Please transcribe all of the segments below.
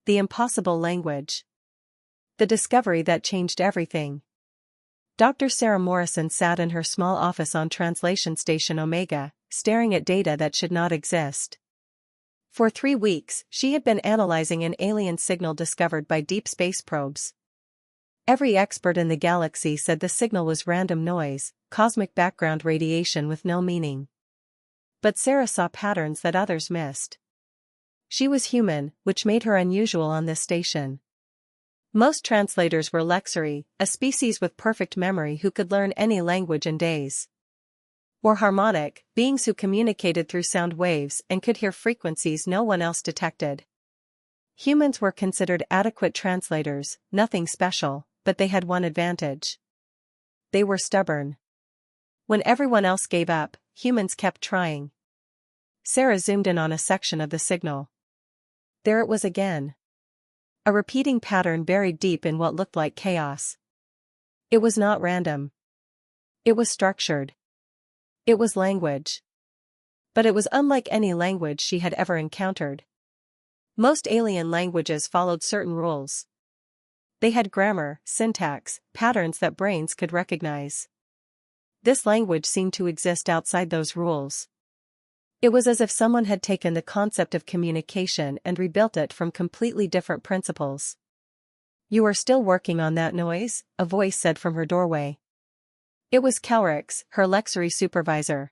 The impossible language. The discovery that changed everything. Dr. Sarah Morrison sat in her small office on Translation Station Omega, staring at data that should not exist. For 3 weeks, she had been analyzing an alien signal discovered by deep space probes. Every expert in the galaxy said the signal was random noise, cosmic background radiation with no meaning. But Sarah saw patterns that others missed. She was human, which made her unusual on this station. Most translators were Lexari, a species with perfect memory who could learn any language in days. Or harmonic, beings who communicated through sound waves and could hear frequencies no one else detected. Humans were considered adequate translators, nothing special, but they had one advantage. They were stubborn. When everyone else gave up, humans kept trying. Sarah zoomed in on a section of the signal. There it was again. A repeating pattern buried deep in what looked like chaos. It was not random. It was structured. It was language. But it was unlike any language she had ever encountered. Most alien languages followed certain rules. They had grammar, syntax, patterns that brains could recognize. This language seemed to exist outside those rules. It was as if someone had taken the concept of communication and rebuilt it from completely different principles. "You are still working on that noise?" a voice said from her doorway. It was Kelrix, her Lexari supervisor.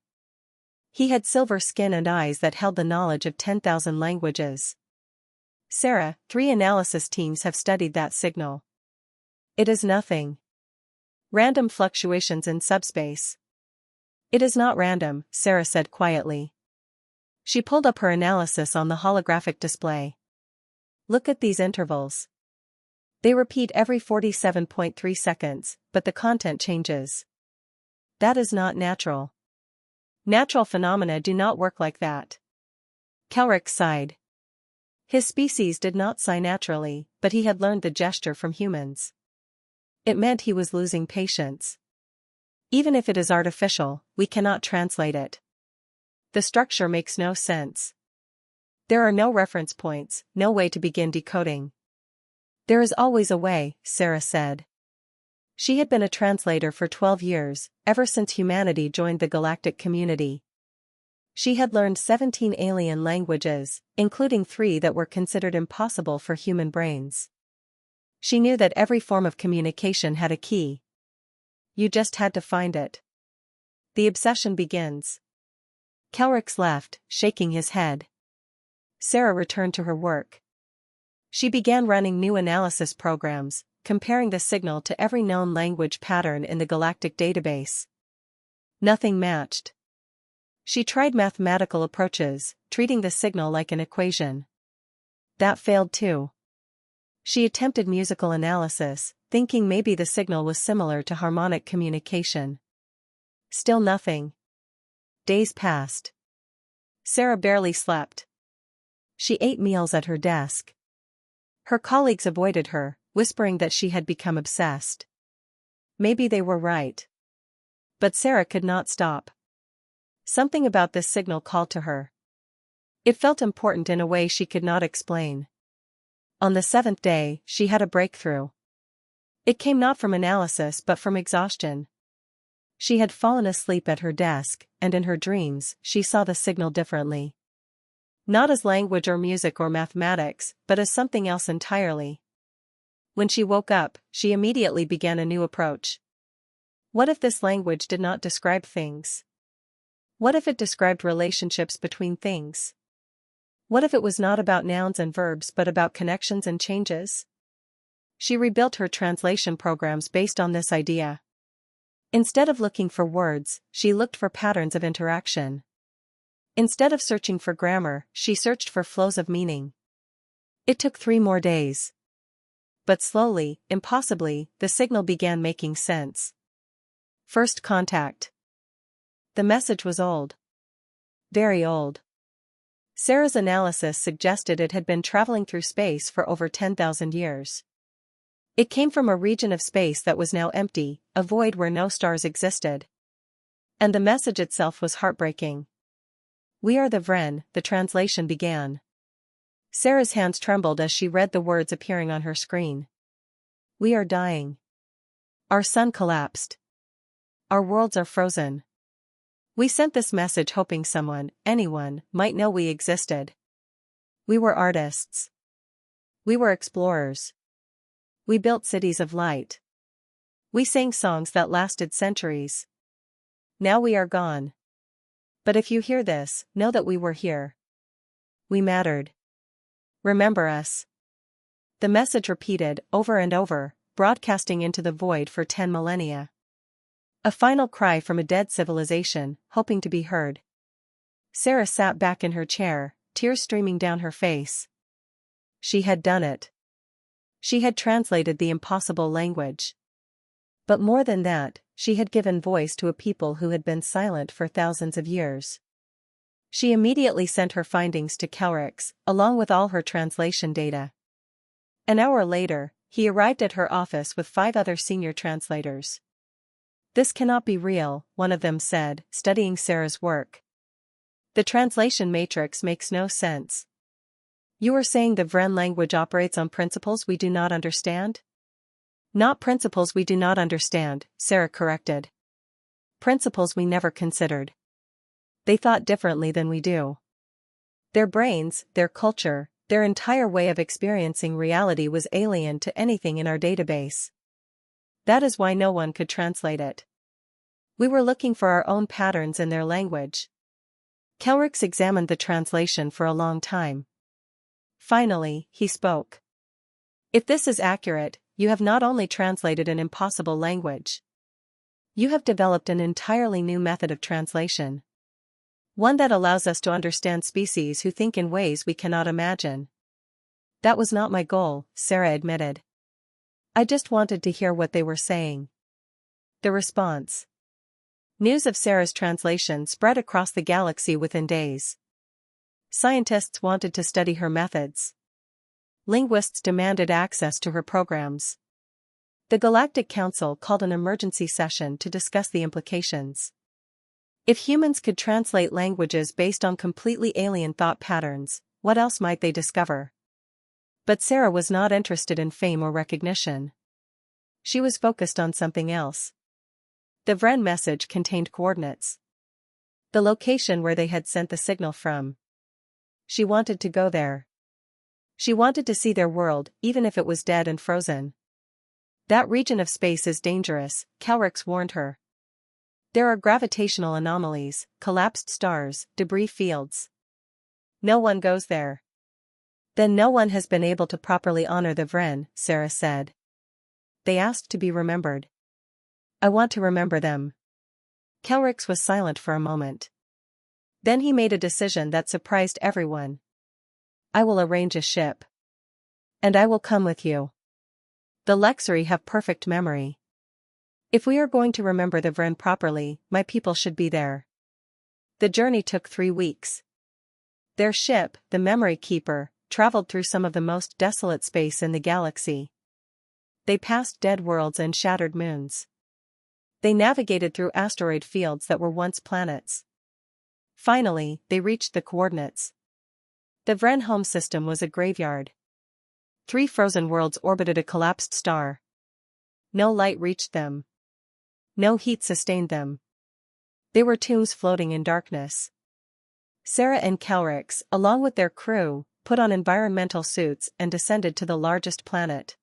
He had silver skin and eyes that held the knowledge of 10,000 languages. "Sarah, 3 analysis teams have studied that signal. It is nothing. Random fluctuations in subspace." "It is not random," Sarah said quietly. She pulled up her analysis on the holographic display. "Look at these intervals. They repeat every 47.3 seconds, but the content changes. That is not natural. Natural phenomena do not work like that." Kelrix sighed. His species did not sigh naturally, but he had learned the gesture from humans. It meant he was losing patience. "Even if it is artificial, we cannot translate it. The structure makes no sense. There are no reference points, no way to begin decoding." "There is always a way," Sarah said. She had been a translator for 12 years, ever since humanity joined the galactic community. She had learned 17 alien languages, including 3 that were considered impossible for human brains. She knew that every form of communication had a key. You just had to find it. The obsession begins. Kelrix left, shaking his head. Sarah returned to her work. She began running new analysis programs, comparing the signal to every known language pattern in the galactic database. Nothing matched. She tried mathematical approaches, treating the signal like an equation. That failed too. She attempted musical analysis, thinking maybe the signal was similar to harmonic communication. Still nothing. Days passed. Sarah barely slept. She ate meals at her desk. Her colleagues avoided her, whispering that she had become obsessed. Maybe they were right. But Sarah could not stop. Something about this signal called to her. It felt important in a way she could not explain. On the 7th day, she had a breakthrough. It came not from analysis but from exhaustion. She had fallen asleep at her desk, and in her dreams, she saw the signal differently. Not as language or music or mathematics, but as something else entirely. When she woke up, she immediately began a new approach. What if this language did not describe things? What if it described relationships between things? What if it was not about nouns and verbs but about connections and changes? She rebuilt her translation programs based on this idea. Instead of looking for words, she looked for patterns of interaction. Instead of searching for grammar, she searched for flows of meaning. It took 3 more days. But slowly, impossibly, the signal began making sense. First contact. The message was old. Very old. Sarah's analysis suggested it had been traveling through space for over 10,000 years. It came from a region of space that was now empty, a void where no stars existed. And the message itself was heartbreaking. "We are the Vren," the translation began. Sarah's hands trembled as she read the words appearing on her screen. We are dying. Our sun collapsed. Our worlds are frozen. We sent this message hoping someone, anyone, might know we existed. We were artists. We were explorers. We built cities of light. We sang songs that lasted centuries. Now we are gone. But if you hear this, know that we were here. We mattered. Remember us. The message repeated over and over, broadcasting into the void for 10 millennia. A final cry from a dead civilization, hoping to be heard. Sarah sat back in her chair, tears streaming down her face. She had done it. She had translated the impossible language. But more than that, she had given voice to a people who had been silent for thousands of years. She immediately sent her findings to Kelrix, along with all her translation data. An hour later, he arrived at her office with 5 other senior translators. This cannot be real, one of them said, studying Sarah's work. The translation matrix makes no sense. You are saying the Vren language operates on principles we do not understand? Not principles we do not understand, Sarah corrected. Principles we never considered. They thought differently than we do. Their brains, their culture, their entire way of experiencing reality was alien to anything in our database. That is why no one could translate it. We were looking for our own patterns in their language. Kelrix examined the translation for a long time. Finally, he spoke. If this is accurate, you have not only translated an impossible language. You have developed an entirely new method of translation. One that allows us to understand species who think in ways we cannot imagine. That was not my goal, Sarah admitted. I just wanted to hear what they were saying. The response. News of Sarah's translation spread across the galaxy within days. Scientists wanted to study her methods. Linguists demanded access to her programs. The Galactic Council called an emergency session to discuss the implications. If humans could translate languages based on completely alien thought patterns, what else might they discover? But Sarah was not interested in fame or recognition. She was focused on something else. The Vren message contained coordinates. The location where they had sent the signal from. She wanted to go there. She wanted to see their world, even if it was dead and frozen. That region of space is dangerous, Kelrix warned her. There are gravitational anomalies, collapsed stars, debris fields. No one goes there. Then no one has been able to properly honor the Vren, Sarah said. They asked to be remembered. I want to remember them. Kelrix was silent for a moment. Then he made a decision that surprised everyone. I will arrange a ship. And I will come with you. The Lexari have perfect memory. If we are going to remember the Vren properly, my people should be there. The journey took 3 weeks. Their ship, the Memory Keeper, traveled through some of the most desolate space in the galaxy. They passed dead worlds and shattered moons. They navigated through asteroid fields that were once planets. Finally, they reached the coordinates. The Vren home system was a graveyard. 3 frozen worlds orbited a collapsed star. No light reached them. No heat sustained them. They were tombs floating in darkness. Sarah and Kelrix, along with their crew, put on environmental suits and descended to the largest planet.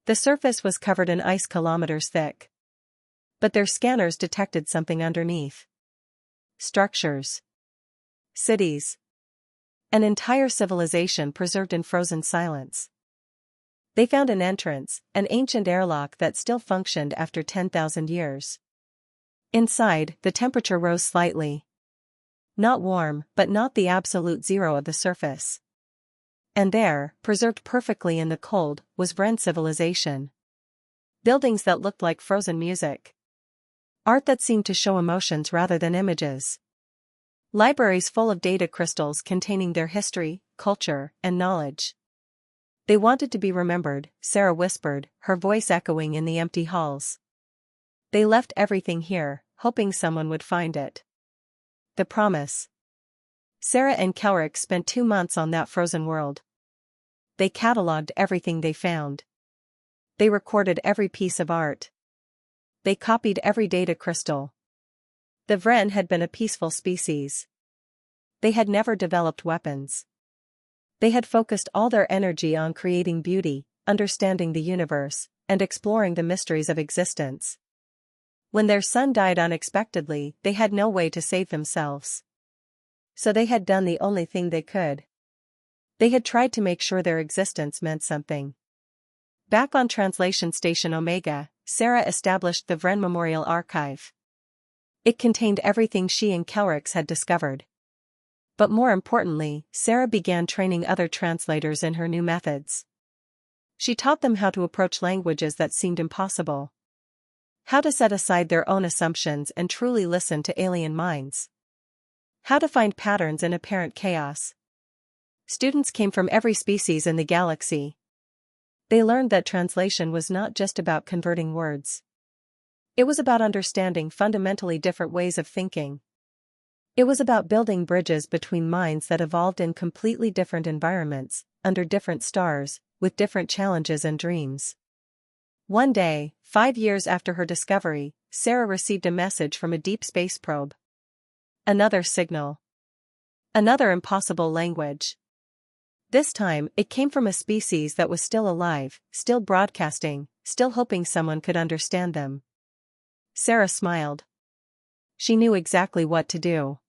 The surface was covered in ice kilometers thick. But their scanners detected something underneath. Structures. Cities. An entire civilization preserved in frozen silence. They found an entrance, an ancient airlock that still functioned after 10,000 years. Inside, the temperature rose slightly. Not warm, but not the absolute zero of the surface. And there, preserved perfectly in the cold, was Vren civilization. Buildings that looked like frozen music. Art that seemed to show emotions rather than images. Libraries full of data crystals containing their history, culture, and knowledge. They wanted to be remembered, Sarah whispered, her voice echoing in the empty halls. They left everything here, hoping someone would find it. The promise. Sarah and Kelrick spent 2 months on that frozen world. They cataloged everything they found. They recorded every piece of art. They copied every data crystal. The Vren had been a peaceful species. They had never developed weapons. They had focused all their energy on creating beauty, understanding the universe, and exploring the mysteries of existence. When their son died unexpectedly, they had no way to save themselves. So they had done the only thing they could. They had tried to make sure their existence meant something. Back on Translation Station Omega, Sarah established the Vren Memorial Archive. It contained everything she and Kelricks had discovered. But more importantly, Sarah began training other translators in her new methods. She taught them how to approach languages that seemed impossible. How to set aside their own assumptions and truly listen to alien minds. How to find patterns in apparent chaos. Students came from every species in the galaxy. They learned that translation was not just about converting words. It was about understanding fundamentally different ways of thinking. It was about building bridges between minds that evolved in completely different environments, under different stars, with different challenges and dreams. One day, 5 years after her discovery, Sarah received a message from a deep space probe. Another signal. Another impossible language. This time, it came from a species that was still alive, still broadcasting, still hoping someone could understand them. Sarah smiled. She knew exactly what to do.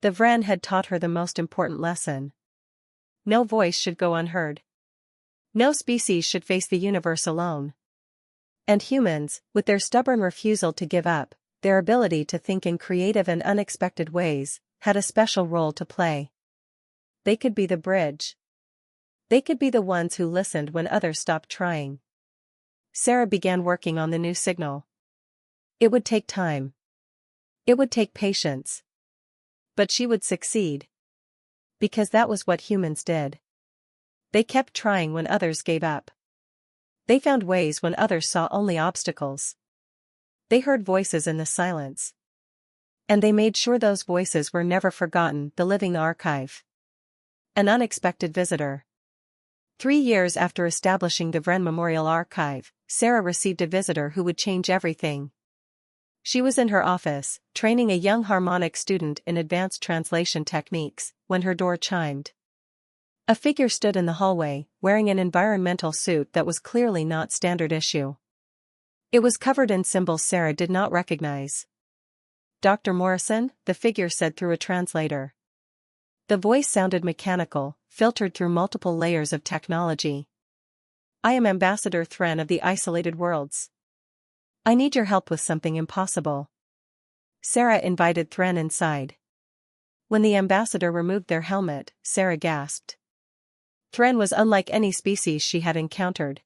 The Vren had taught her the most important lesson. No voice should go unheard. No species should face the universe alone. And humans, with their stubborn refusal to give up, their ability to think in creative and unexpected ways, had a special role to play. They could be the bridge. They could be the ones who listened when others stopped trying. Sarah began working on the new signal. It would take time. It would take patience. But she would succeed. Because that was what humans did. They kept trying when others gave up. They found ways when others saw only obstacles. They heard voices in the silence. And they made sure those voices were never forgotten. The living archive. An unexpected visitor. 3 years after establishing the Vren Memorial Archive, Sarah received a visitor who would change everything. She was in her office, training a young harmonic student in advanced translation techniques, when her door chimed. A figure stood in the hallway, wearing an environmental suit that was clearly not standard issue. It was covered in symbols Sarah did not recognize. "Dr. Morrison," the figure said through a translator. The voice sounded mechanical, filtered through multiple layers of technology. "I am Ambassador Thren of the Isolated Worlds. I need your help with something impossible." Sarah invited Thren inside. When the ambassador removed their helmet, Sarah gasped. Thren was unlike any species she had encountered.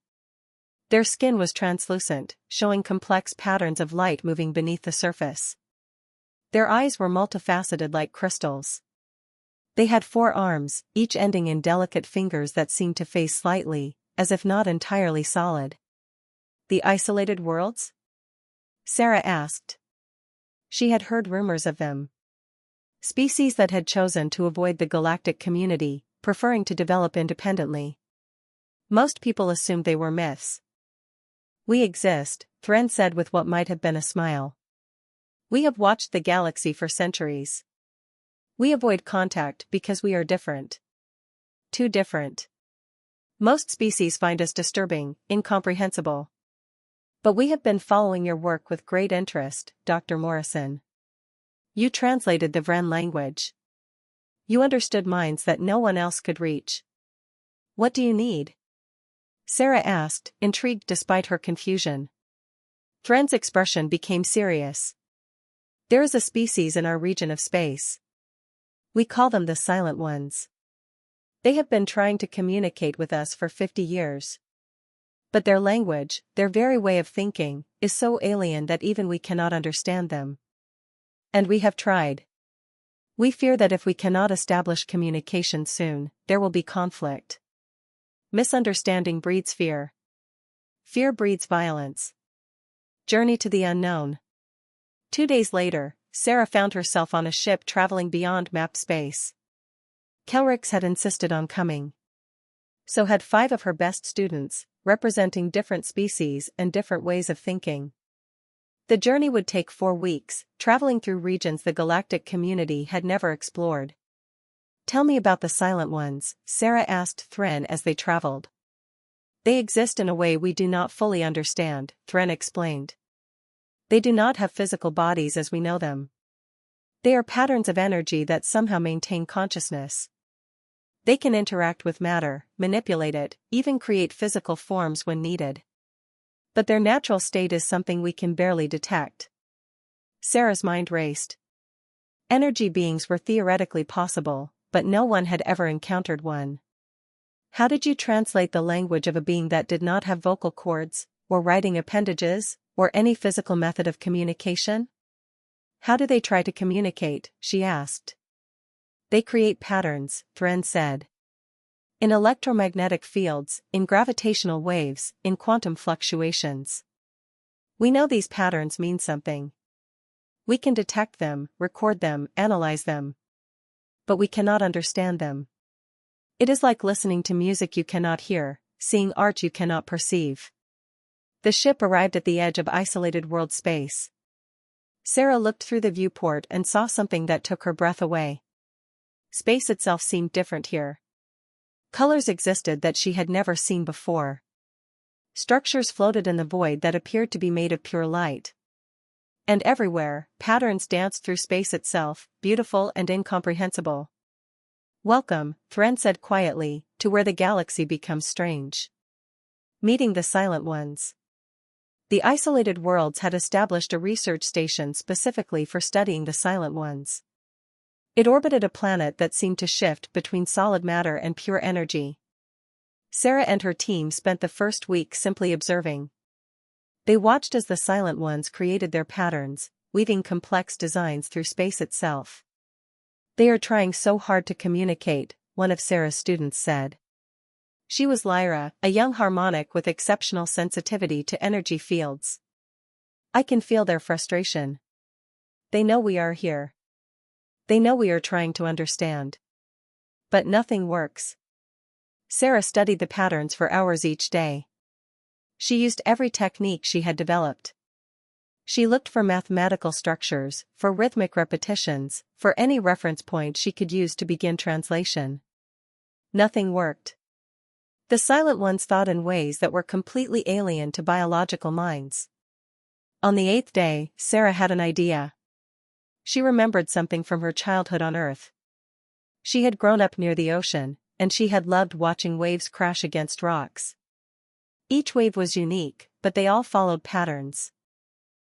Their skin was translucent, showing complex patterns of light moving beneath the surface. Their eyes were multifaceted like crystals. They had 4 arms, each ending in delicate fingers that seemed to phase slightly, as if not entirely solid. "The Isolated Worlds?" Sarah asked. She had heard rumors of them. Species that had chosen to avoid the galactic community, preferring to develop independently. Most people assumed they were myths. "We exist," Thren said with what might have been a smile. "We have watched the galaxy for centuries. We avoid contact because we are different. Too different. Most species find us disturbing, incomprehensible. But we have been following your work with great interest, Dr. Morrison. You translated the Vren language. You understood minds that no one else could reach. What do you need?" Sarah asked, intrigued despite her confusion. Thren's expression became serious. "There is a species in our region of space. We call them the Silent Ones. They have been trying to communicate with us for 50 years. But their language, their very way of thinking, is so alien that even we cannot understand them. And we have tried. We fear that if we cannot establish communication soon, there will be conflict. Misunderstanding breeds fear. Fear breeds violence. Journey to the unknown." 2 days later, Sarah found herself on a ship traveling beyond mapped space. Kelrix had insisted on coming. So had 5 of her best students, representing different species and different ways of thinking. The journey would take 4 weeks, traveling through regions the galactic community had never explored. "Tell me about the Silent Ones," Sarah asked Thren as they traveled. "They exist in a way we do not fully understand," Thren explained. "They do not have physical bodies as we know them. They are patterns of energy that somehow maintain consciousness. They can interact with matter, manipulate it, even create physical forms when needed. But their natural state is something we can barely detect." Sarah's mind raced. Energy beings were theoretically possible, but no one had ever encountered one. How did you translate the language of a being that did not have vocal cords, or writing appendages, or any physical method of communication? "How do they try to communicate?" she asked. "They create patterns," Thren said. "In electromagnetic fields, in gravitational waves, in quantum fluctuations. We know these patterns mean something. We can detect them, record them, analyze them. But we cannot understand them. It is like listening to music you cannot hear, seeing art you cannot perceive." The ship arrived at the edge of isolated world space. Sarah looked through the viewport and saw something that took her breath away. Space itself seemed different here. Colors existed that she had never seen before. Structures floated in the void that appeared to be made of pure light. And everywhere, patterns danced through space itself, beautiful and incomprehensible. "Welcome," Thren said quietly, "to where the galaxy becomes strange. Meeting the Silent Ones." The isolated worlds had established a research station specifically for studying the Silent Ones. It orbited a planet that seemed to shift between solid matter and pure energy. Sarah and her team spent the first week simply observing. They watched as the Silent Ones created their patterns, weaving complex designs through space itself. "They are trying so hard to communicate," one of Sarah's students said. She was Lyra, a young harmonic with exceptional sensitivity to energy fields. "I can feel their frustration. They know we are here. They know we are trying to understand. But nothing works." Sarah studied the patterns for hours each day. She used every technique she had developed. She looked for mathematical structures, for rhythmic repetitions, for any reference point she could use to begin translation. Nothing worked. The Silent Ones thought in ways that were completely alien to biological minds. On the 8th day, Sarah had an idea. She remembered something from her childhood on Earth. She had grown up near the ocean, and she had loved watching waves crash against rocks. Each wave was unique, but they all followed patterns.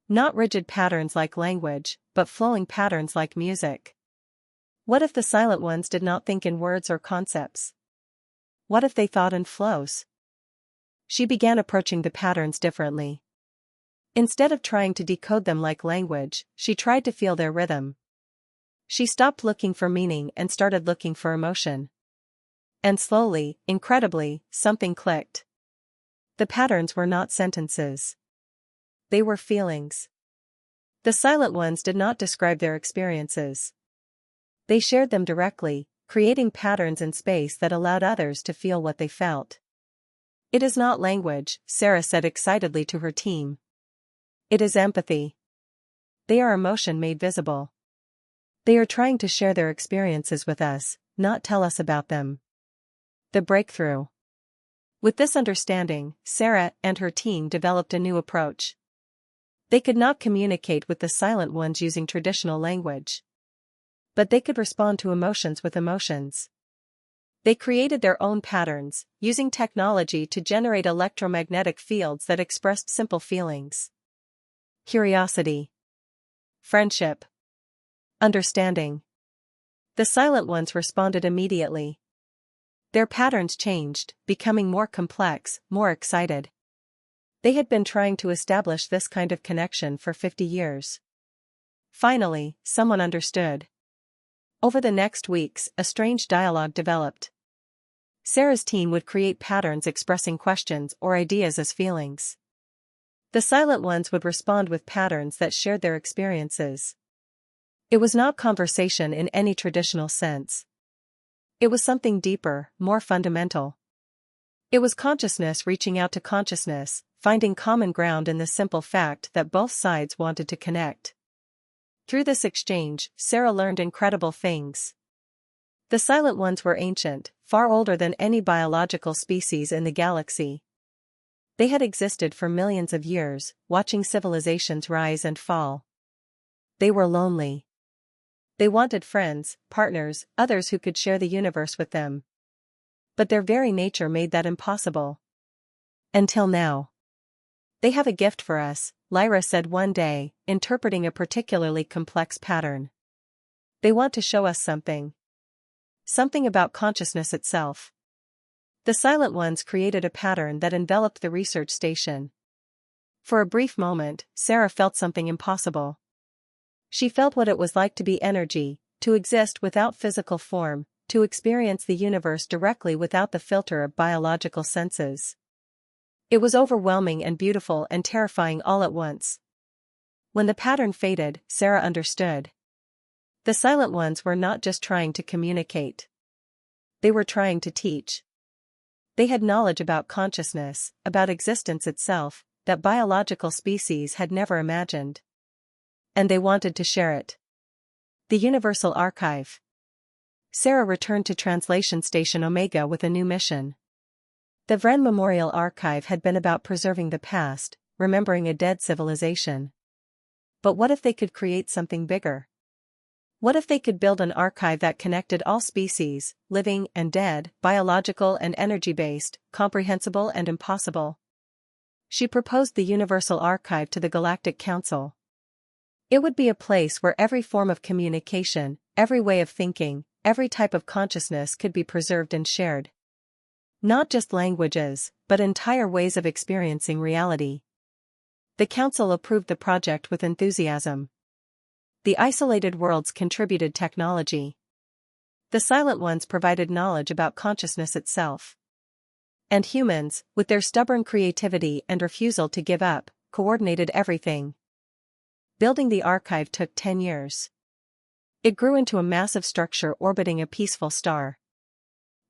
Not rigid patterns like language, but flowing patterns like music. What if the Silent Ones did not think in words or concepts? What if they thought in flows? She began approaching the patterns differently. Instead of trying to decode them like language, she tried to feel their rhythm. She stopped looking for meaning and started looking for emotion. And slowly, incredibly, something clicked. The patterns were not sentences. They were feelings. The Silent Ones did not describe their experiences. They shared them directly, creating patterns in space that allowed others to feel what they felt. "It is not language," Sarah said excitedly to her team. "It is empathy. They are emotion made visible. They are trying to share their experiences with us, not tell us about them." The breakthrough. With this understanding, Sarah and her team developed a new approach. They could not communicate with the Silent Ones using traditional language. But they could respond to emotions with emotions. They created their own patterns, using technology to generate electromagnetic fields that expressed simple feelings. Curiosity. Friendship. Understanding. The Silent Ones responded immediately. Their patterns changed, becoming more complex, more excited. They had been trying to establish this kind of connection for 50 years. Finally, someone understood. Over the next weeks, a strange dialogue developed. Sarah's team would create patterns expressing questions or ideas as feelings. The Silent Ones would respond with patterns that shared their experiences. It was not conversation in any traditional sense. It was something deeper, more fundamental. It was consciousness reaching out to consciousness, finding common ground in the simple fact that both sides wanted to connect. Through this exchange, Sarah learned incredible things. The Silent Ones were ancient, far older than any biological species in the galaxy. They had existed for millions of years, watching civilizations rise and fall. They were lonely. They wanted friends, partners, others who could share the universe with them. But their very nature made that impossible. Until now. They have a gift for us, Lyra said one day, interpreting a particularly complex pattern. They want to show us something. Something about consciousness itself. The Silent Ones created a pattern that enveloped the research station. For a brief moment, Sarah felt something impossible. She felt what it was like to be energy, to exist without physical form, to experience the universe directly without the filter of biological senses. It was overwhelming and beautiful and terrifying all at once. When the pattern faded, Sarah understood. The Silent Ones were not just trying to communicate. They were trying to teach. They had knowledge about consciousness, about existence itself, that biological species had never imagined. And they wanted to share it. The Universal Archive. Sarah returned to Translation Station Omega with a new mission. The Vren Memorial Archive had been about preserving the past, remembering a dead civilization. But what if they could create something bigger? What if they could build an archive that connected all species, living and dead, biological and energy-based, comprehensible and impossible? She proposed the Universal Archive to the Galactic Council. It would be a place where every form of communication, every way of thinking, every type of consciousness could be preserved and shared. Not just languages, but entire ways of experiencing reality. The Council approved the project with enthusiasm. The isolated worlds contributed technology. The Silent Ones provided knowledge about consciousness itself. And humans, with their stubborn creativity and refusal to give up, coordinated everything. Building the archive took 10 years. It grew into a massive structure orbiting a peaceful star.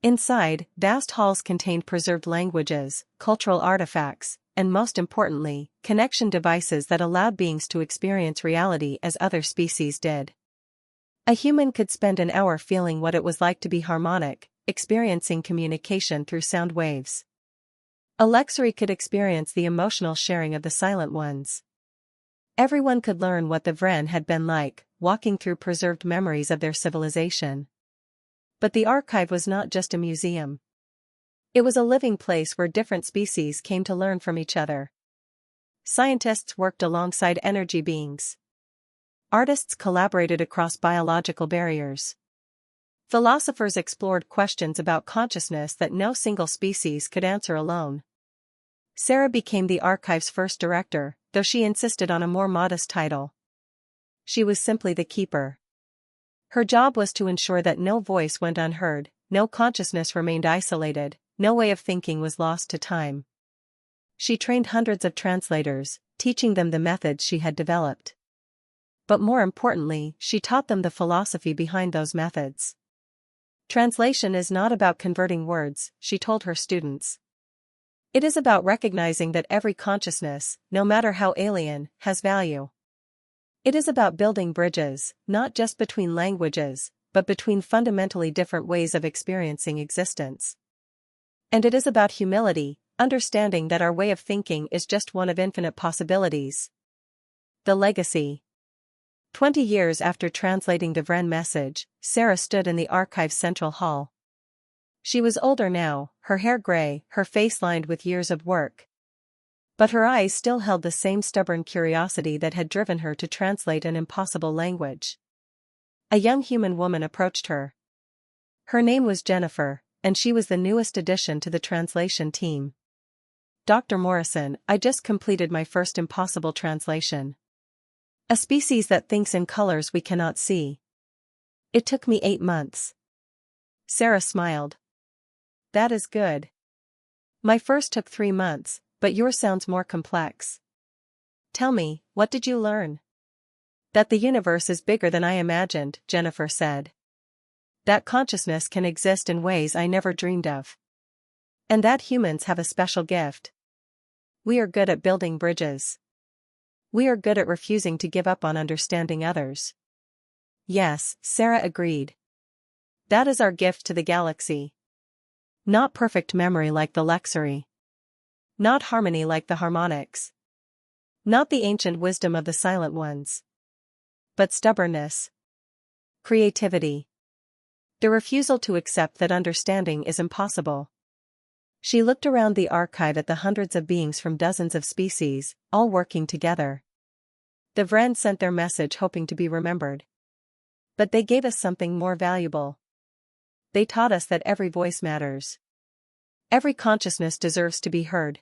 Inside, vast halls contained preserved languages, cultural artifacts, and most importantly, connection devices that allowed beings to experience reality as other species did. A human could spend an hour feeling what it was like to be harmonic, experiencing communication through sound waves. A Lexari could experience the emotional sharing of the Silent Ones. Everyone could learn what the Vren had been like, walking through preserved memories of their civilization. But the archive was not just a museum. It was a living place where different species came to learn from each other. Scientists worked alongside energy beings. Artists collaborated across biological barriers. Philosophers explored questions about consciousness that no single species could answer alone. Sarah became the archive's first director, though she insisted on a more modest title. She was simply the keeper. Her job was to ensure that no voice went unheard, no consciousness remained isolated, no way of thinking was lost to time. She trained hundreds of translators, teaching them the methods she had developed. But more importantly, she taught them the philosophy behind those methods. Translation is not about converting words, she told her students. It is about recognizing that every consciousness, no matter how alien, has value. It is about building bridges, not just between languages, but between fundamentally different ways of experiencing existence. And it is about humility, understanding that our way of thinking is just one of infinite possibilities. The legacy. 20 years after translating the Vren message, Sarah stood in the archive's central hall. She was older now, her hair gray, her face lined with years of work. But her eyes still held the same stubborn curiosity that had driven her to translate an impossible language. A young human woman approached her. Her name was Jennifer, and she was the newest addition to the translation team. Dr. Morrison, I just completed my first impossible translation. A species that thinks in colors we cannot see. It took me 8 months. Sarah smiled. That is good. My first took 3 months, but yours sounds more complex. Tell me, what did you learn? That the universe is bigger than I imagined, Jennifer said. That consciousness can exist in ways I never dreamed of. And that humans have a special gift. We are good at building bridges. We are good at refusing to give up on understanding others. Yes, Sarah agreed. That is our gift to the galaxy. Not perfect memory like the Lexary. Not harmony like the harmonics. Not the ancient wisdom of the silent ones. But stubbornness. Creativity. The refusal to accept that understanding is impossible. She looked around the archive at the hundreds of beings from dozens of species, all working together. The Vren sent their message hoping to be remembered. But they gave us something more valuable. They taught us that every voice matters. Every consciousness deserves to be heard.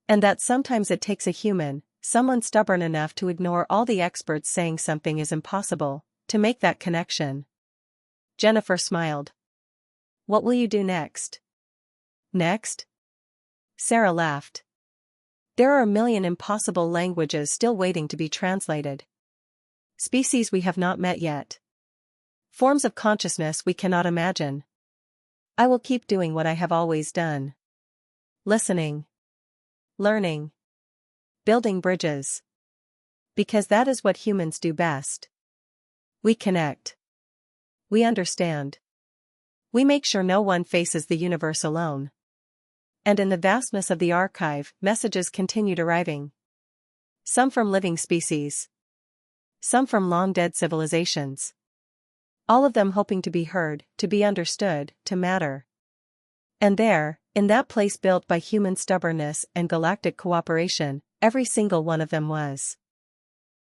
And that sometimes it takes a human, someone stubborn enough to ignore all the experts saying something is impossible, to make that connection. Jennifer smiled. What will you do next? Next? Sarah laughed. There are a million impossible languages still waiting to be translated. Species we have not met yet. Forms of consciousness we cannot imagine. I will keep doing what I have always done. Listening. Learning. Building bridges. Because that is what humans do best. We connect. We understand. We make sure no one faces the universe alone. And in the vastness of the archive, messages continued arriving. Some from living species. Some from long-dead civilizations. All of them hoping to be heard, to be understood, to matter. And there, in that place built by human stubbornness and galactic cooperation, every single one of them was.